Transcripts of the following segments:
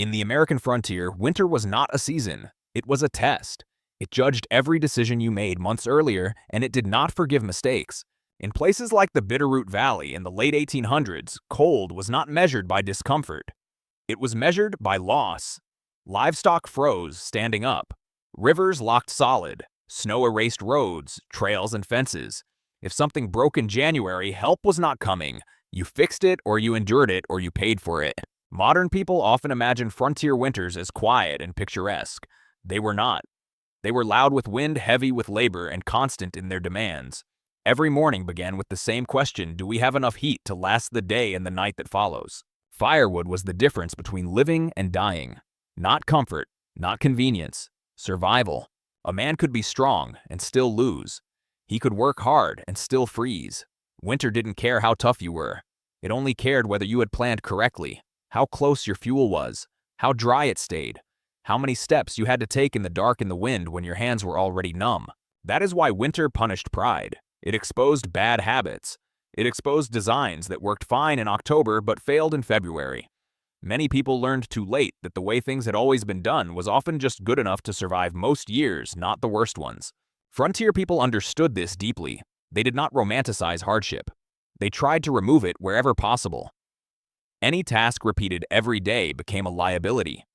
In the American frontier, winter was not a season. It was a test. It judged every decision you made months earlier, and it did not forgive mistakes. In places like the Bitterroot Valley in the late 1800s, cold was not measured by discomfort. It was measured by loss. Livestock froze, standing up. Rivers locked solid. Snow erased roads, trails, and fences. If something broke in January, help was not coming. You fixed it, or you endured it, or you paid for it. Modern people often imagine frontier winters as quiet and picturesque. They were not. They were loud with wind, heavy with labor, and constant in their demands. Every morning began with the same question: do we have enough heat to last the day and the night that follows? Firewood was the difference between living and dying. Not comfort, not convenience, survival. A man could be strong and still lose. He could work hard and still freeze. Winter didn't care how tough you were. It only cared whether you had planned correctly, how close your fuel was, how dry it stayed, how many steps you had to take in the dark and the wind when your hands were already numb. That is why winter punished pride. It exposed bad habits. It exposed designs that worked fine in October but failed in February. Many people learned too late that the way things had always been done was often just good enough to survive most years, not the worst ones. Frontier people understood this deeply. They did not romanticize hardship. They tried to remove it wherever possible. Any task repeated every day became a liability.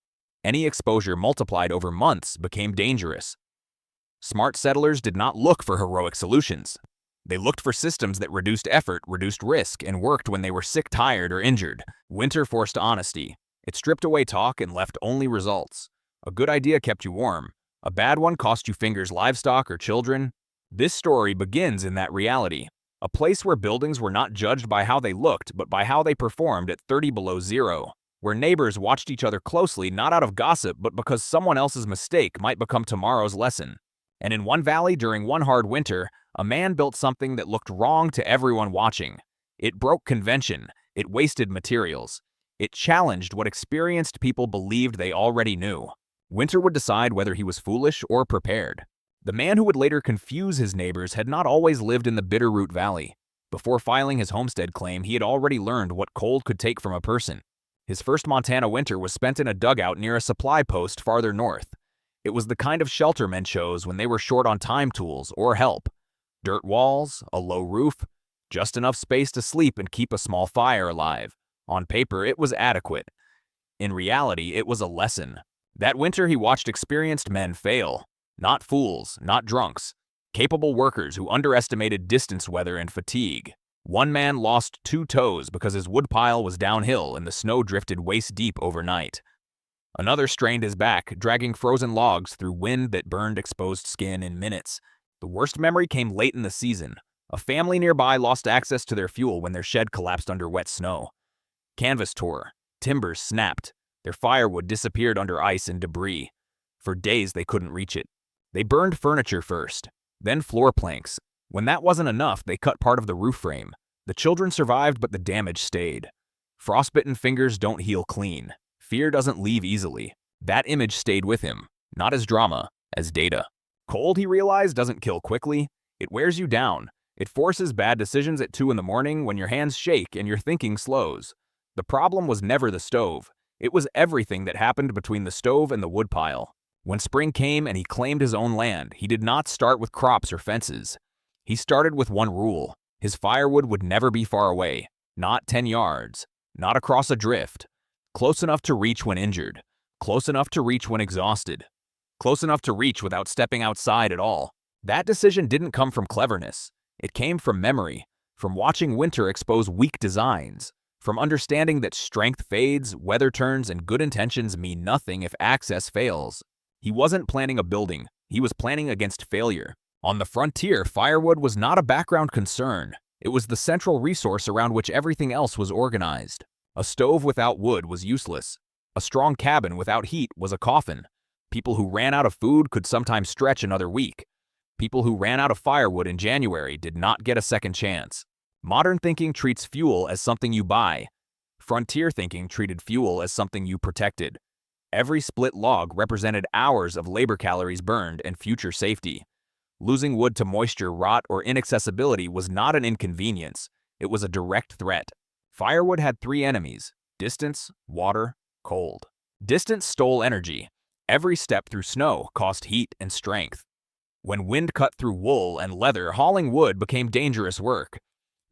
Any exposure multiplied over months became dangerous. Smart settlers did not look for heroic solutions. They looked for systems that reduced effort, reduced risk, and worked when they were sick, tired, or injured. Winter forced honesty. It stripped away talk and left only results. A good idea kept you warm. A bad one cost you fingers, livestock, or children. This story begins in that reality. A place where buildings were not judged by how they looked, but by how they performed at 30 below zero. Where neighbors watched each other closely, not out of gossip, but because someone else's mistake might become tomorrow's lesson. And in one valley during one hard winter, a man built something that looked wrong to everyone watching. It broke convention. It wasted materials. It challenged what experienced people believed they already knew. Winter would decide whether he was foolish or prepared. The man who would later confuse his neighbors had not always lived in the Bitterroot Valley. Before filing his homestead claim, he had already learned what cold could take from a person. His first Montana winter was spent in a dugout near a supply post farther north. It was the kind of shelter men chose when they were short on time tools or help. Dirt walls, a low roof, just enough space to sleep and keep a small fire alive. On paper, it was adequate. In reality, it was a lesson. That winter, he watched experienced men fail. Not fools, not drunks. Capable workers who underestimated distance weather and fatigue. One man lost 2 toes because his woodpile was downhill and the snow drifted waist-deep overnight. Another strained his back, dragging frozen logs through wind that burned exposed skin in minutes. The worst memory came late in the season. A family nearby lost access to their fuel when their shed collapsed under wet snow. Canvas tore. Timbers snapped. Their firewood disappeared under ice and debris. For days they couldn't reach it. They burned furniture first, then floor planks. When that wasn't enough, they cut part of the roof frame. The children survived, but the damage stayed. Frostbitten fingers don't heal clean. Fear doesn't leave easily. That image stayed with him, not as drama, as data. Cold, he realized, doesn't kill quickly. It wears you down. It forces bad decisions at 2 in the morning when your hands shake and your thinking slows. The problem was never the stove. It was everything that happened between the stove and the woodpile. When spring came and he claimed his own land, he did not start with crops or fences. He started with one rule. His firewood would never be far away. Not 10 yards. Not across a drift. Close enough to reach when injured. Close enough to reach when exhausted. Close enough to reach without stepping outside at all. That decision didn't come from cleverness. It came from memory, from watching winter expose weak designs, from understanding that strength fades, weather turns, and good intentions mean nothing if access fails. He wasn't planning a building. He was planning against failure. On the frontier, firewood was not a background concern. It was the central resource around which everything else was organized. A stove without wood was useless. A strong cabin without heat was a coffin. People who ran out of food could sometimes stretch another week. People who ran out of firewood in January did not get a second chance. Modern thinking treats fuel as something you buy. Frontier thinking treated fuel as something you protected. Every split log represented hours of labor calories burned and future safety. Losing wood to moisture, rot, or inaccessibility was not an inconvenience. It was a direct threat. Firewood had 3 enemies: distance, water, cold. Distance stole energy. Every step through snow cost heat and strength. When wind cut through wool and leather, hauling wood became dangerous work.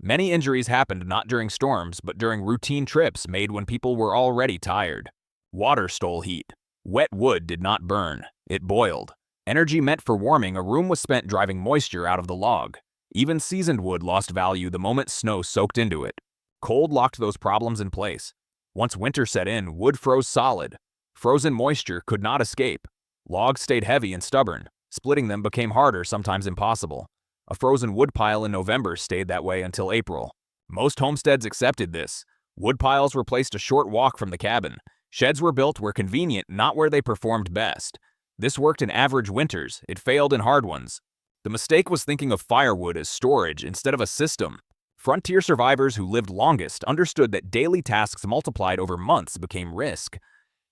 Many injuries happened not during storms, but during routine trips made when people were already tired. Water stole heat. Wet wood did not burn, it boiled. Energy meant for warming, a room was spent driving moisture out of the log. Even seasoned wood lost value the moment snow soaked into it. Cold locked those problems in place. Once winter set in, wood froze solid. Frozen moisture could not escape. Logs stayed heavy and stubborn. Splitting them became harder, sometimes impossible. A frozen woodpile in November stayed that way until April. Most homesteads accepted this. Woodpiles were placed a short walk from the cabin. Sheds were built where convenient, not where they performed best. This worked in average winters. It failed in hard ones. The mistake was thinking of firewood as storage instead of a system. Frontier survivors who lived longest understood that daily tasks multiplied over months became risk.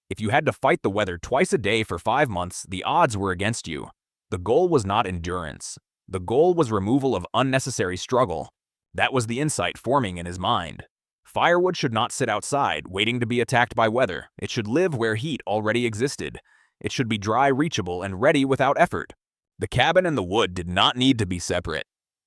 If you had to fight the weather twice a day for 5 months, the odds were against you. The goal was not endurance. The goal was removal of unnecessary struggle. That was the insight forming in his mind. Firewood should not sit outside, waiting to be attacked by weather. It should live where heat already existed. It should be dry, reachable, and ready without effort. The cabin and the wood did not need to be separate.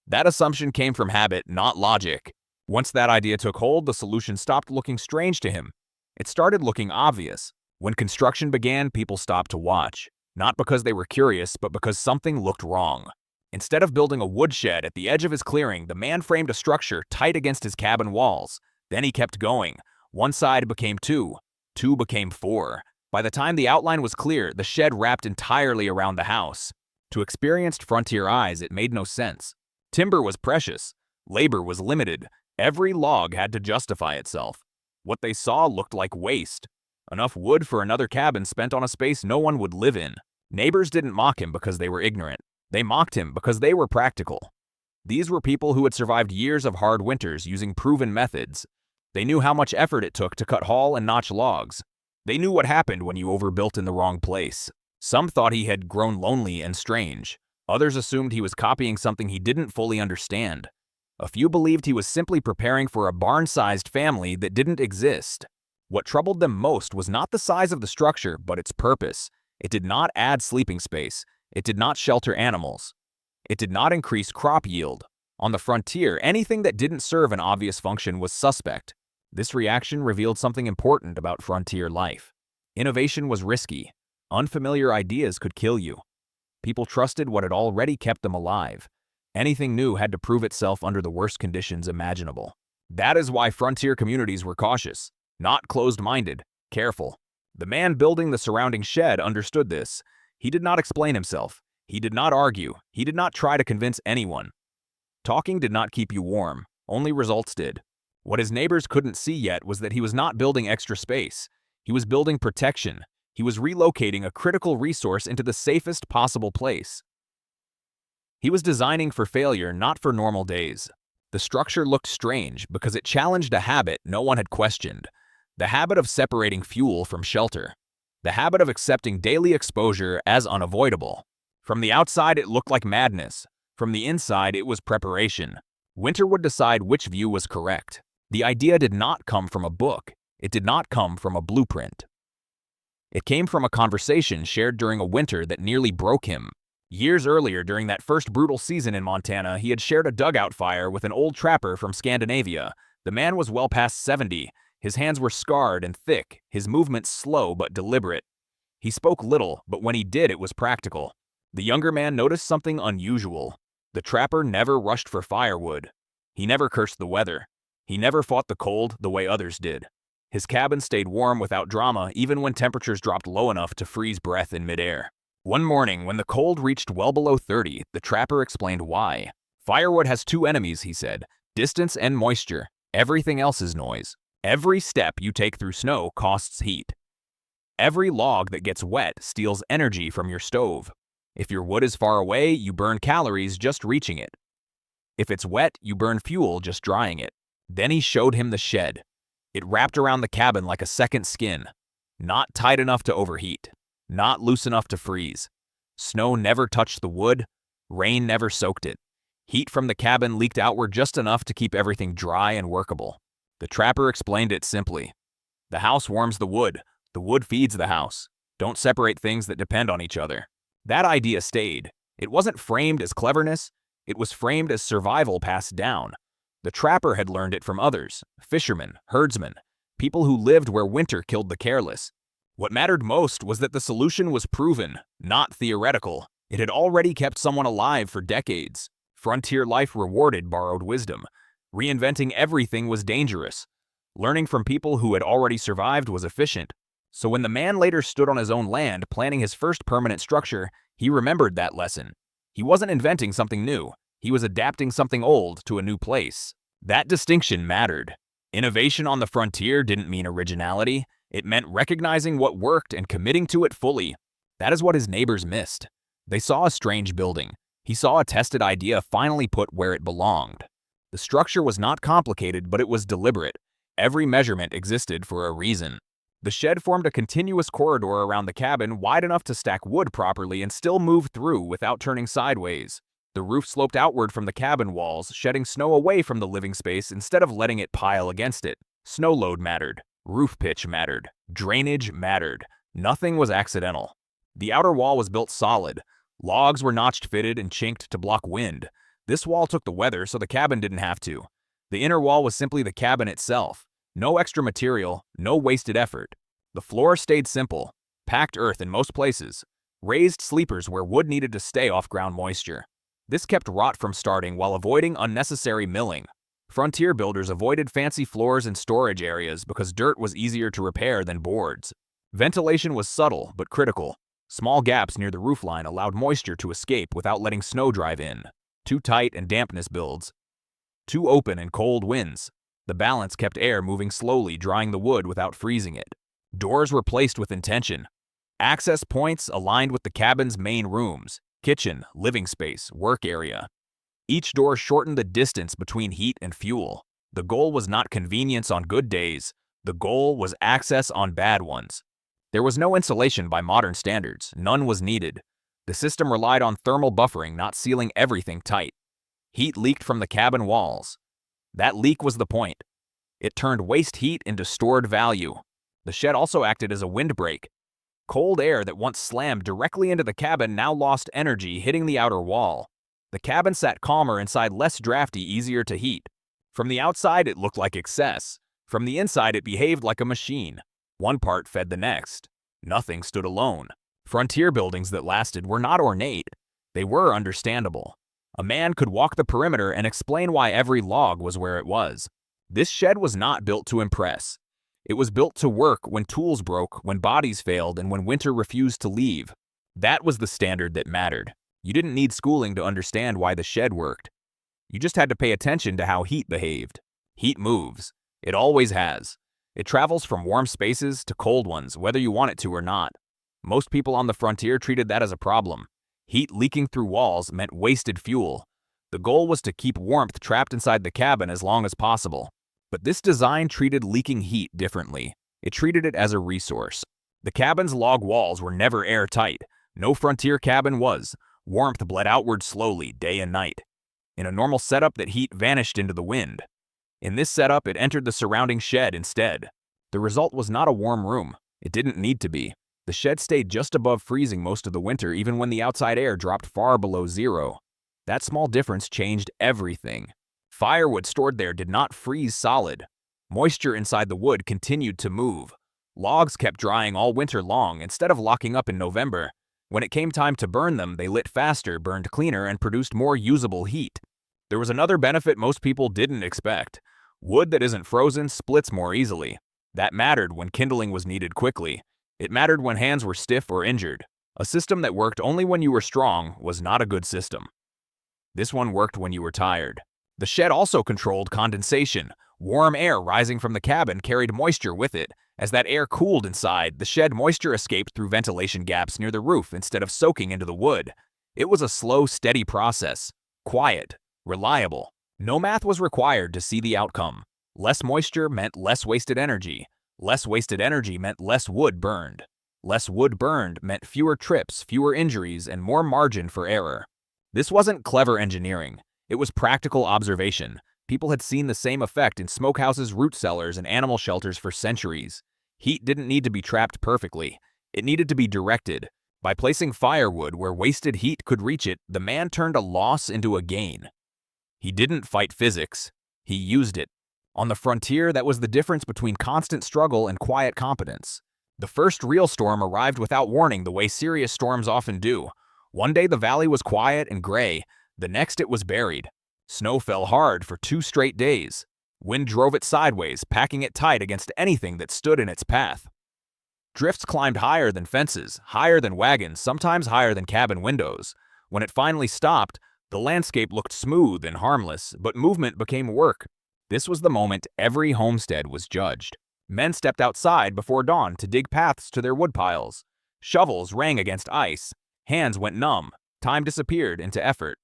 That assumption came from habit, not logic. Once that idea took hold, the solution stopped looking strange to him. It started looking obvious. When construction began, people stopped to watch. Not because they were curious, but because something looked wrong. Instead of building a woodshed at the edge of his clearing, the man framed a structure tight against his cabin walls. Then he kept going. One side became 2. 2 became 4. By the time the outline was clear, the shed wrapped entirely around the house. To experienced frontier eyes, it made no sense. Timber was precious. Labor was limited. Every log had to justify itself. What they saw looked like waste. Enough wood for another cabin spent on a space no one would live in. Neighbors didn't mock him because they were ignorant. They mocked him because they were practical. These were people who had survived years of hard winters using proven methods. They knew how much effort it took to cut haul and notch logs. They knew what happened when you overbuilt in the wrong place. Some thought he had grown lonely and strange. Others assumed he was copying something he didn't fully understand. A few believed he was simply preparing for a barn-sized family that didn't exist. What troubled them most was not the size of the structure, but its purpose. It did not add sleeping space. It did not shelter animals. It did not increase crop yield. On the frontier, anything that didn't serve an obvious function was suspect. This reaction revealed something important about frontier life. Innovation was risky. Unfamiliar ideas could kill you. People trusted what had already kept them alive. Anything new had to prove itself under the worst conditions imaginable. That is why frontier communities were cautious, not closed-minded, careful. The man building the surrounding shed understood this. He did not explain himself. He did not argue. He did not try to convince anyone. Talking did not keep you warm. Only results did. What his neighbors couldn't see yet was that he was not building extra space. He was building protection. He was relocating a critical resource into the safest possible place. He was designing for failure, not for normal days. The structure looked strange because it challenged a habit no one had questioned. The habit of separating fuel from shelter. The habit of accepting daily exposure as unavoidable. From the outside, it looked like madness. From the inside, it was preparation. Winter would decide which view was correct. The idea did not come from a book. It did not come from a blueprint. It came from a conversation shared during a winter that nearly broke him. Years earlier, during that first brutal season in Montana, he had shared a dugout fire with an old trapper from Scandinavia. The man was well past 70. His hands were scarred and thick, his movements slow but deliberate. He spoke little, but when he did, it was practical. The younger man noticed something unusual. The trapper never rushed for firewood. He never cursed the weather. He never fought the cold the way others did. His cabin stayed warm without drama, even when temperatures dropped low enough to freeze breath in midair. One morning, when the cold reached well below 30, the trapper explained why. Firewood has 2 enemies, he said, distance and moisture. Everything else is noise. Every step you take through snow costs heat. Every log that gets wet steals energy from your stove. If your wood is far away, you burn calories just reaching it. If it's wet, you burn fuel just drying it. Then he showed him the shed. It wrapped around the cabin like a second skin. Not tight enough to overheat. Not loose enough to freeze. Snow never touched the wood. Rain never soaked it. Heat from the cabin leaked outward just enough to keep everything dry and workable. The trapper explained it simply. The house warms the wood. The wood feeds the house. Don't separate things that depend on each other. That idea stayed. It wasn't framed as cleverness, it was framed as survival passed down. The trapper had learned it from others, fishermen, herdsmen, people who lived where winter killed the careless. What mattered most was that the solution was proven, not theoretical. It had already kept someone alive for decades. Frontier life rewarded borrowed wisdom. Reinventing everything was dangerous. Learning from people who had already survived was efficient. So when the man later stood on his own land planning his first permanent structure, he remembered that lesson. He wasn't inventing something new. He was adapting something old to a new place. That distinction mattered. Innovation on the frontier didn't mean originality. It meant recognizing what worked and committing to it fully. That is what his neighbors missed. They saw a strange building. He saw a tested idea finally put where it belonged. The structure was not complicated, but it was deliberate. Every measurement existed for a reason. The shed formed a continuous corridor around the cabin wide enough to stack wood properly and still move through without turning sideways. The roof sloped outward from the cabin walls, shedding snow away from the living space instead of letting it pile against it. Snow load mattered. Roof pitch mattered. Drainage mattered. Nothing was accidental. The outer wall was built solid. Logs were notched fitted and chinked to block wind. This wall took the weather, so the cabin didn't have to. The inner wall was simply the cabin itself. No extra material, no wasted effort. The floor stayed simple. Packed earth in most places. Raised sleepers where wood needed to stay off ground moisture. This kept rot from starting while avoiding unnecessary milling. Frontier builders avoided fancy floors and storage areas because dirt was easier to repair than boards. Ventilation was subtle but critical. Small gaps near the roofline allowed moisture to escape without letting snow drive in. Too tight and dampness builds. Too open and cold winds. The balance kept air moving slowly, drying the wood without freezing it. Doors were placed with intention. Access points aligned with the cabin's main rooms, kitchen, living space, work area. Each door shortened the distance between heat and fuel. The goal was not convenience on good days. The goal was access on bad ones. There was no insulation by modern standards. None was needed. The system relied on thermal buffering, not sealing everything tight. Heat leaked from the cabin walls. That leak was the point. It turned waste heat into stored value. The shed also acted as a windbreak. Cold air that once slammed directly into the cabin now lost energy, hitting the outer wall. The cabin sat calmer inside, less drafty, easier to heat. From the outside, it looked like excess. From the inside, it behaved like a machine. One part fed the next. Nothing stood alone. Frontier buildings that lasted were not ornate. They were understandable. A man could walk the perimeter and explain why every log was where it was. This shed was not built to impress. It was built to work when tools broke, when bodies failed, and when winter refused to leave. That was the standard that mattered. You didn't need schooling to understand why the shed worked. You just had to pay attention to how heat behaved. Heat moves. It always has. It travels from warm spaces to cold ones, whether you want it to or not. Most people on the frontier treated that as a problem. Heat leaking through walls meant wasted fuel. The goal was to keep warmth trapped inside the cabin as long as possible. But this design treated leaking heat differently. It treated it as a resource. The cabin's log walls were never airtight. No frontier cabin was. Warmth bled outward slowly, day and night. In a normal setup, that heat vanished into the wind. In this setup, it entered the surrounding shed instead. The result was not a warm room. It didn't need to be. The shed stayed just above freezing most of the winter, even when the outside air dropped far below zero. That small difference changed everything. Firewood stored there did not freeze solid. Moisture inside the wood continued to move. Logs kept drying all winter long instead of locking up in November. When it came time to burn them, they lit faster, burned cleaner, and produced more usable heat. There was another benefit most people didn't expect. Wood that isn't frozen splits more easily. That mattered when kindling was needed quickly. It mattered when hands were stiff or injured. A system that worked only when you were strong was not a good system. This one worked when you were tired. The shed also controlled condensation. Warm air rising from the cabin carried moisture with it. As that air cooled inside, the shed moisture escaped through ventilation gaps near the roof instead of soaking into the wood. It was a slow, steady process. Quiet. Reliable. No math was required to see the outcome. Less moisture meant less wasted energy. Less wasted energy meant less wood burned. Less wood burned meant fewer trips, fewer injuries, and more margin for error. This wasn't clever engineering. It was practical observation. People had seen the same effect in smokehouses, root cellars, and animal shelters for centuries. Heat didn't need to be trapped perfectly. It needed to be directed. By placing firewood where wasted heat could reach it, the man turned a loss into a gain. He didn't fight physics. He used it. On the frontier, that was the difference between constant struggle and quiet competence. The first real storm arrived without warning the way serious storms often do. One day the valley was quiet and gray. The next it was buried. Snow fell hard for 2 straight days. Wind drove it sideways, packing it tight against anything that stood in its path. Drifts climbed higher than fences, higher than wagons, sometimes higher than cabin windows. When it finally stopped, the landscape looked smooth and harmless, but movement became work. This was the moment every homestead was judged. Men stepped outside before dawn to dig paths to their woodpiles. Shovels rang against ice. Hands went numb. Time disappeared into effort.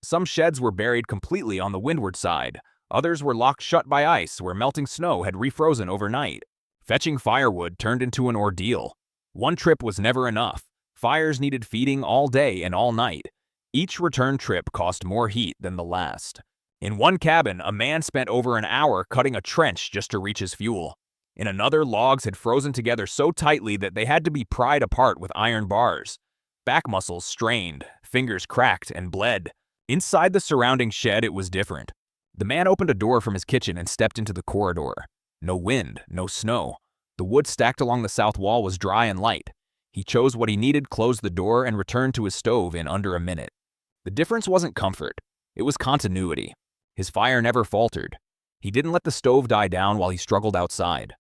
Some sheds were buried completely on the windward side. Others were locked shut by ice where melting snow had refrozen overnight. Fetching firewood turned into an ordeal. One trip was never enough. Fires needed feeding all day and all night. Each return trip cost more heat than the last. In one cabin, a man spent over an hour cutting a trench just to reach his fuel. In another, logs had frozen together so tightly that they had to be pried apart with iron bars. Back muscles strained, fingers cracked and bled. Inside the surrounding shed, it was different. The man opened a door from his kitchen and stepped into the corridor. No wind, no snow. The wood stacked along the south wall was dry and light. He chose what he needed, closed the door, and returned to his stove in under a minute. The difference wasn't comfort. It was continuity. His fire never faltered. He didn't let the stove die down while he struggled outside.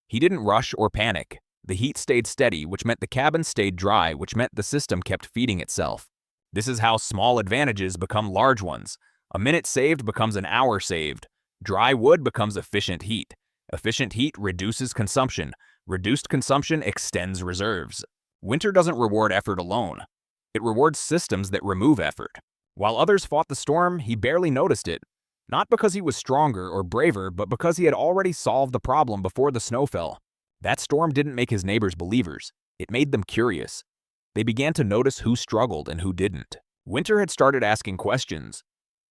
He didn't rush or panic. The heat stayed steady, which meant the cabin stayed dry, which meant the system kept feeding itself. This is how small advantages become large ones. A minute saved becomes an hour saved. Dry wood becomes efficient heat. Efficient heat reduces consumption. Reduced consumption extends reserves. Winter doesn't reward effort alone. It rewards systems that remove effort. While others fought the storm, he barely noticed it. Not because he was stronger or braver, but because he had already solved the problem before the snow fell. That storm didn't make his neighbors believers. It made them curious. They began to notice who struggled and who didn't. Winter had started asking questions.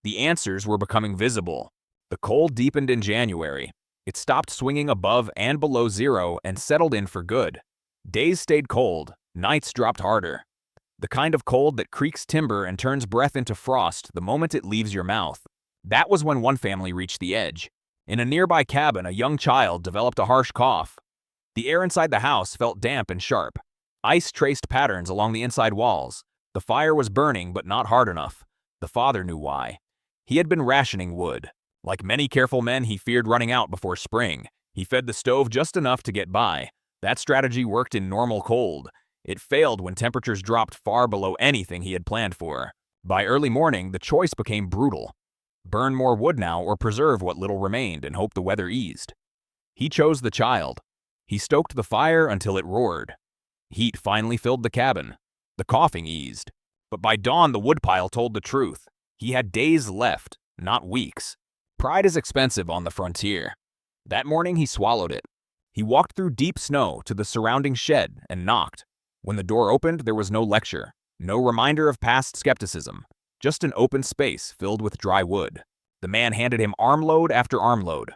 The answers were becoming visible. The cold deepened in January. It stopped swinging above and below zero and settled in for good. Days stayed cold. Nights dropped harder. The kind of cold that creaks timber and turns breath into frost the moment it leaves your mouth. That was when one family reached the edge. In a nearby cabin, a young child developed a harsh cough. The air inside the house felt damp and sharp. Ice traced patterns along the inside walls. The fire was burning, but not hard enough. The father knew why. He had been rationing wood. Like many careful men, he feared running out before spring. He fed the stove just enough to get by. That strategy worked in normal cold. It failed when temperatures dropped far below anything he had planned for. By early morning, the choice became brutal. Burn more wood now or preserve what little remained and hope the weather eased. He chose the child. He stoked the fire until it roared. Heat finally filled the cabin. The coughing eased. But by dawn, the woodpile told the truth. He had days left, not weeks. Pride is expensive on the frontier. That morning, he swallowed it. He walked through deep snow to the surrounding shed and knocked. When the door opened, there was no lecture, no reminder of past skepticism, just an open space filled with dry wood. The man handed him armload after armload.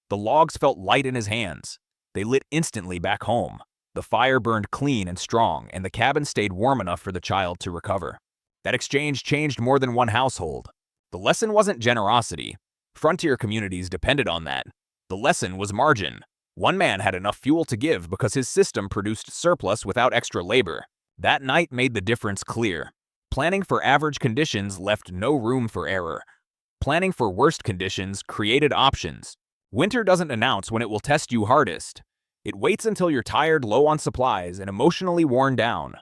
The logs felt light in his hands. They lit instantly back home. The fire burned clean and strong, and the cabin stayed warm enough for the child to recover. That exchange changed more than one household. The lesson wasn't generosity. Frontier communities depended on that. The lesson was margin. One man had enough fuel to give because his system produced surplus without extra labor. That night made the difference clear. Planning for average conditions left no room for error. Planning for worst conditions created options. Winter doesn't announce when it will test you hardest. It waits until you're tired, low on supplies, and emotionally worn down.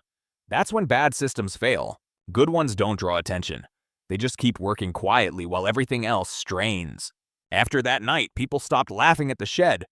That's when bad systems fail. Good ones don't draw attention. They just keep working quietly while everything else strains. After that night, people stopped laughing at the shed.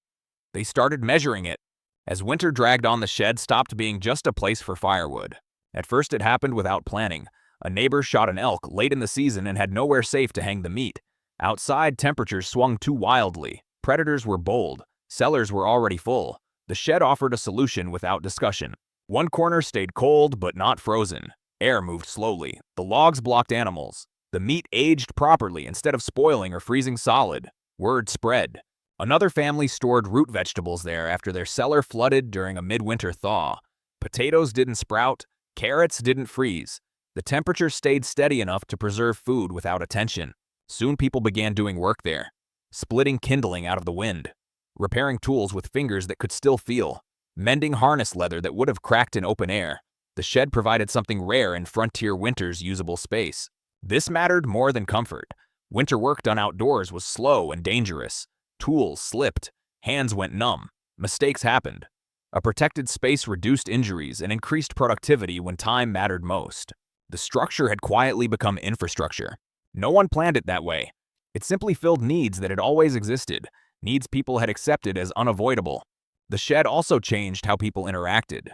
They started measuring it. As winter dragged on, the shed stopped being just a place for firewood. At first, it happened without planning. A neighbor shot an elk late in the season and had nowhere safe to hang the meat. Outside, temperatures swung too wildly. Predators were bold. Cellars were already full. The shed offered a solution without discussion. One corner stayed cold but not frozen. Air moved slowly. The logs blocked animals. The meat aged properly instead of spoiling or freezing solid. Word spread. Another family stored root vegetables there after their cellar flooded during a midwinter thaw. Potatoes didn't sprout, carrots didn't freeze. The temperature stayed steady enough to preserve food without attention. Soon people began doing work there, splitting kindling out of the wind, repairing tools with fingers that could still feel, mending harness leather that would have cracked in open air. The shed provided something rare in frontier winter's usable space. This mattered more than comfort. Winter work done outdoors was slow and dangerous. Tools slipped, hands went numb, mistakes happened. A protected space reduced injuries and increased productivity when time mattered most. The structure had quietly become infrastructure. No one planned it that way. It simply filled needs that had always existed, needs people had accepted as unavoidable. The shed also changed how people interacted.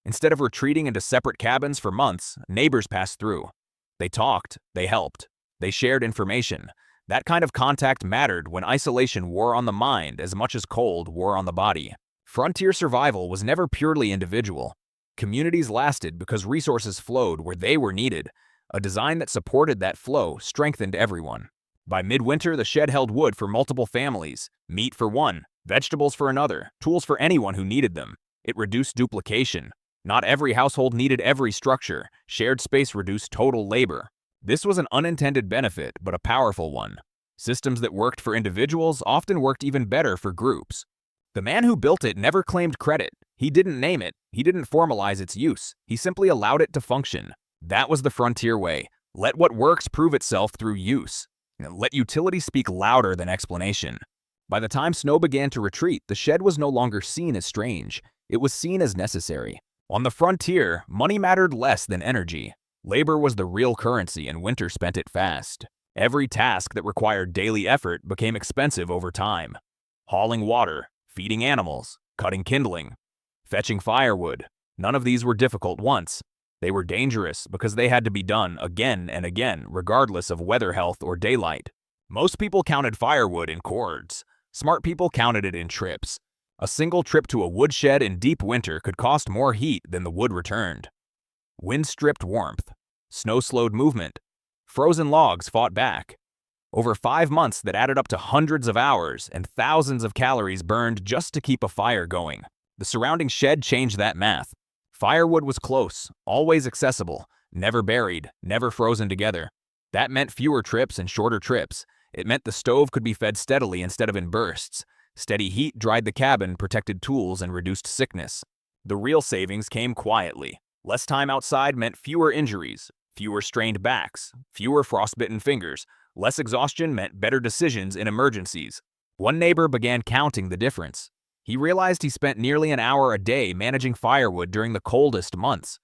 Instead of retreating into separate cabins for months, neighbors passed through. They talked, they helped, they shared information. That kind of contact mattered when isolation wore on the mind as much as cold wore on the body. Frontier survival was never purely individual. Communities lasted because resources flowed where they were needed. A design that supported that flow strengthened everyone. By midwinter, the shed held wood for multiple families, meat for one, vegetables for another, tools for anyone who needed them. It reduced duplication. Not every household needed every structure. Shared space reduced total labor. This was an unintended benefit, but a powerful one. Systems that worked for individuals often worked even better for groups. The man who built it never claimed credit. He didn't name it. He didn't formalize its use. He simply allowed it to function. That was the frontier way. Let what works prove itself through use. Let utility speak louder than explanation. By the time snow began to retreat, the shed was no longer seen as strange. It was seen as necessary. On the frontier, money mattered less than energy. Labor was the real currency, and winter spent it fast. Every task that required daily effort became expensive over time. Hauling water, feeding animals, cutting kindling, fetching firewood. None of these were difficult once. They were dangerous because they had to be done again and again, regardless of weather health or daylight. Most people counted firewood in cords. Smart people counted it in trips. A single trip to a woodshed in deep winter could cost more heat than the wood returned. Wind stripped warmth. Snow slowed movement. Frozen logs fought back. Over 5 months that added up to hundreds of hours and thousands of calories burned just to keep a fire going. The surrounding shed changed that math. Firewood was close, always accessible, never buried, never frozen together. That meant fewer trips and shorter trips. It meant the stove could be fed steadily instead of in bursts. Steady heat dried the cabin, protected tools, and reduced sickness. The real savings came quietly. Less time outside meant fewer injuries, fewer strained backs, fewer frostbitten fingers. Less exhaustion meant better decisions in emergencies. One neighbor began counting the difference. He realized he spent nearly an hour a day managing firewood during the coldest months,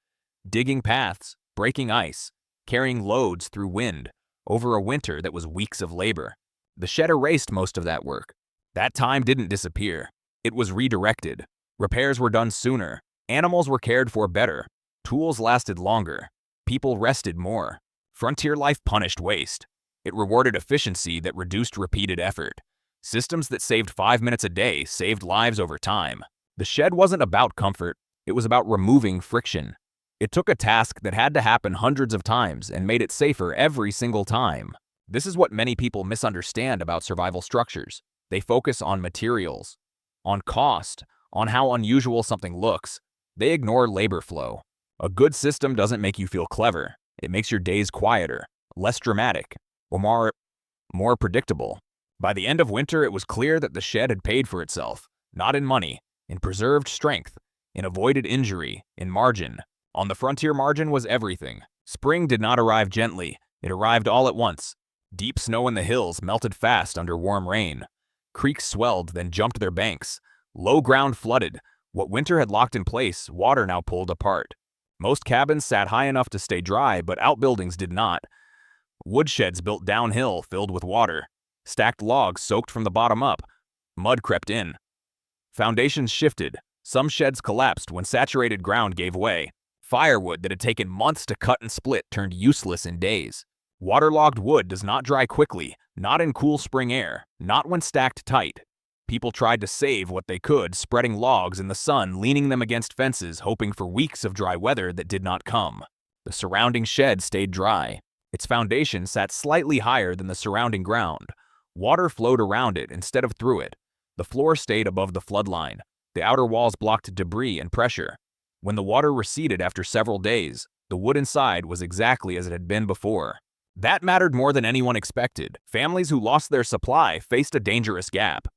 digging paths, breaking ice, carrying loads through wind, over a winter that was weeks of labor. The shed erased most of that work. That time didn't disappear. It was redirected. Repairs were done sooner. Animals were cared for better. Tools lasted longer. People rested more. Frontier life punished waste. It rewarded efficiency that reduced repeated effort. Systems that saved 5 minutes a day saved lives over time. The shed wasn't about comfort. It was about removing friction. It took a task that had to happen hundreds of times and made it safer every single time. This is what many people misunderstand about survival structures. They focus on materials, on cost, on how unusual something looks. They ignore labor flow. A good system doesn't make you feel clever. It makes your days quieter, less dramatic, or more predictable. By the end of winter, it was clear that the shed had paid for itself, not in money, in preserved strength, in avoided injury, in margin. On the frontier, margin was everything. Spring did not arrive gently. It arrived all at once. Deep snow in the hills melted fast under warm rain. Creeks swelled, then jumped their banks. Low ground flooded. What winter had locked in place, water now pulled apart. Most cabins sat high enough to stay dry, but outbuildings did not. Woodsheds built downhill, filled with water. Stacked logs soaked from the bottom up. Mud crept in. Foundations shifted. Some sheds collapsed when saturated ground gave way. Firewood that had taken months to cut and split turned useless in days. Waterlogged wood does not dry quickly, not in cool spring air, not when stacked tight. People tried to save what they could, spreading logs in the sun, leaning them against fences, hoping for weeks of dry weather that did not come. The surrounding shed stayed dry. Its foundation sat slightly higher than the surrounding ground. Water flowed around it instead of through it. The floor stayed above the floodline. The outer walls blocked debris and pressure. When the water receded after several days, the wood inside was exactly as it had been before. That mattered more than anyone expected. Families who lost their supply faced a dangerous gap.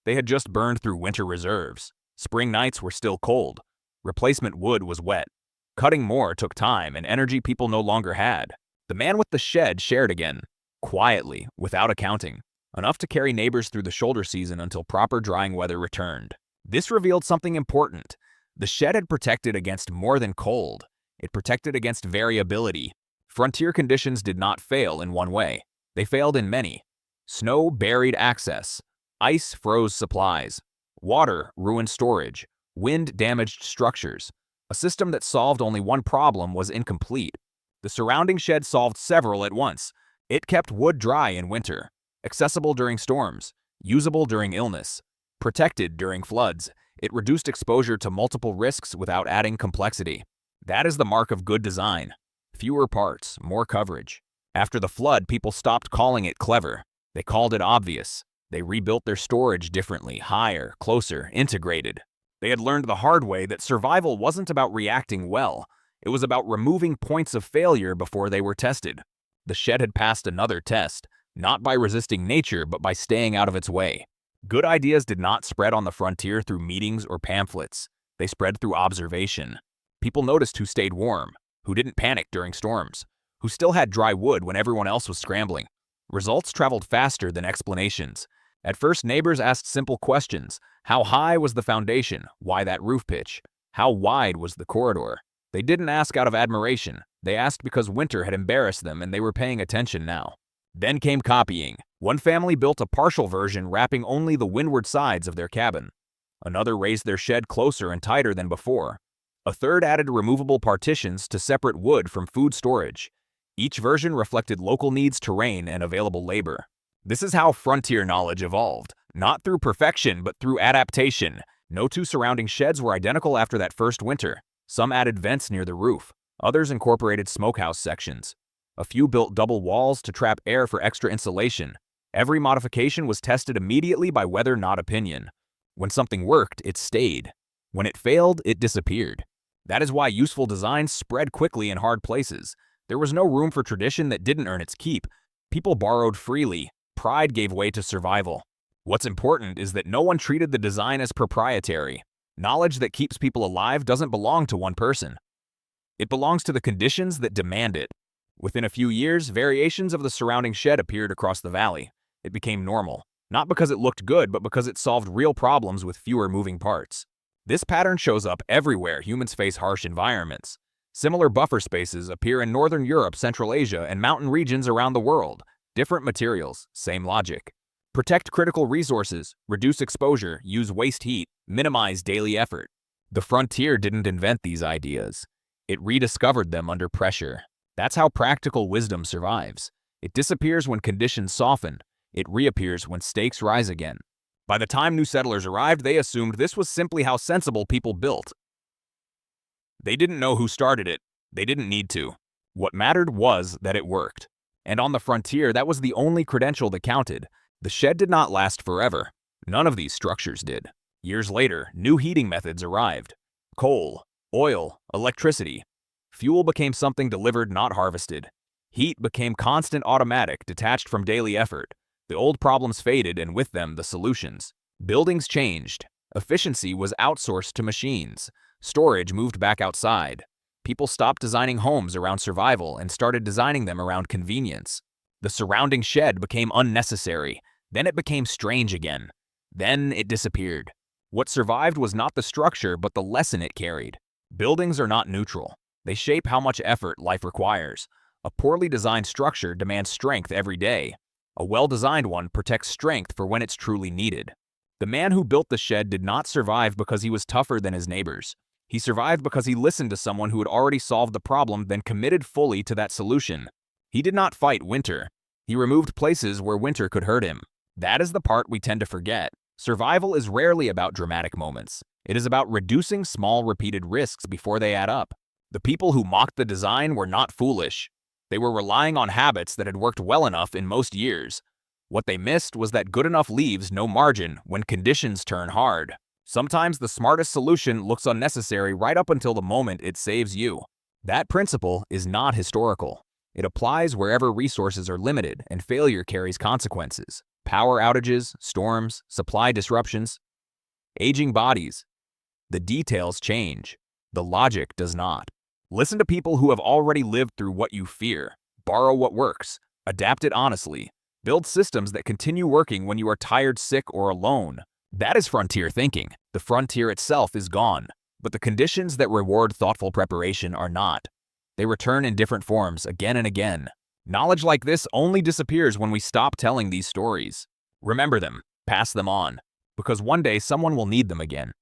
They had just burned through winter reserves. Spring nights were still cold. Replacement wood was wet. Cutting more took time and energy people no longer had. The man with the shed shared again, quietly, without accounting, enough to carry neighbors through the shoulder season until proper drying weather returned. This revealed something important. The shed had protected against more than cold. It protected against variability. Frontier conditions did not fail in one way. They failed in many. Snow buried access. Ice froze supplies. Water ruined storage. Wind damaged structures. A system that solved only one problem was incomplete. The surrounding shed solved several at once. It kept wood dry in winter, accessible during storms, usable during illness, protected during floods. It reduced exposure to multiple risks without adding complexity. That is the mark of good design. Fewer parts, more coverage. After the flood, people stopped calling it clever. They called it obvious. They rebuilt their storage differently, higher, closer, integrated. They had learned the hard way that survival wasn't about reacting well. It was about removing points of failure before they were tested. The shed had passed another test, not by resisting nature, but by staying out of its way. Good ideas did not spread on the frontier through meetings or pamphlets. They spread through observation. People noticed who stayed warm, who didn't panic during storms, who still had dry wood when everyone else was scrambling. Results traveled faster than explanations. At first, neighbors asked simple questions. How high was the foundation? Why that roof pitch? How wide was the corridor? They didn't ask out of admiration. They asked because winter had embarrassed them and they were paying attention now. Then came copying. One family built a partial version wrapping only the windward sides of their cabin. Another raised their shed closer and tighter than before. A third added removable partitions to separate wood from food storage. Each version reflected local needs, terrain, and available labor. This is how frontier knowledge evolved, not through perfection but through adaptation. No two surrounding sheds were identical after that first winter. Some added vents near the roof. Others incorporated smokehouse sections. A few built double walls to trap air for extra insulation. Every modification was tested immediately by weather, not opinion. When something worked, it stayed. When it failed, it disappeared. That is why useful designs spread quickly in hard places. There was no room for tradition that didn't earn its keep. People borrowed freely. Pride gave way to survival. What's important is that no one treated the design as proprietary. Knowledge that keeps people alive doesn't belong to one person. It belongs to the conditions that demand it. Within a few years, variations of the surrounding shed appeared across the valley. It became normal, not because it looked good, but because it solved real problems with fewer moving parts. This pattern shows up everywhere humans face harsh environments. Similar buffer spaces appear in Northern Europe, Central Asia, and mountain regions around the world. Different materials, same logic. Protect critical resources, reduce exposure, use waste heat, minimize daily effort. The frontier didn't invent these ideas. It rediscovered them under pressure. That's how practical wisdom survives. It disappears when conditions soften. It reappears when stakes rise again. By the time new settlers arrived, they assumed this was simply how sensible people built. They didn't know who started it. They didn't need to. What mattered was that it worked. And on the frontier, that was the only credential that counted. The shed did not last forever. None of these structures did. Years later, new heating methods arrived. Coal, oil, electricity. Fuel became something delivered, not harvested. Heat became constant, automatic, detached from daily effort. The old problems faded, and with them, the solutions. Buildings changed. Efficiency was outsourced to machines. Storage moved back outside. People stopped designing homes around survival and started designing them around convenience. The surrounding shed became unnecessary. Then it became strange again. Then it disappeared. What survived was not the structure, but the lesson it carried. Buildings are not neutral. They shape how much effort life requires. A poorly designed structure demands strength every day. A well-designed one protects strength for when it's truly needed. The man who built the shed did not survive because he was tougher than his neighbors. He survived because he listened to someone who had already solved the problem, then committed fully to that solution. He did not fight winter. He removed places where winter could hurt him. That is the part we tend to forget. Survival is rarely about dramatic moments. It is about reducing small, repeated risks before they add up. The people who mocked the design were not foolish. They were relying on habits that had worked well enough in most years. What they missed was that good enough leaves no margin when conditions turn hard. Sometimes the smartest solution looks unnecessary right up until the moment it saves you. That principle is not historical. It applies wherever resources are limited and failure carries consequences. Power outages, storms, supply disruptions, aging bodies. The details change. The logic does not. Listen to people who have already lived through what you fear. Borrow what works. Adapt it honestly. Build systems that continue working when you are tired, sick, or alone. That is frontier thinking. The frontier itself is gone, but the conditions that reward thoughtful preparation are not. They return in different forms again and again. Knowledge like this only disappears when we stop telling these stories. Remember them, pass them on, because one day someone will need them again.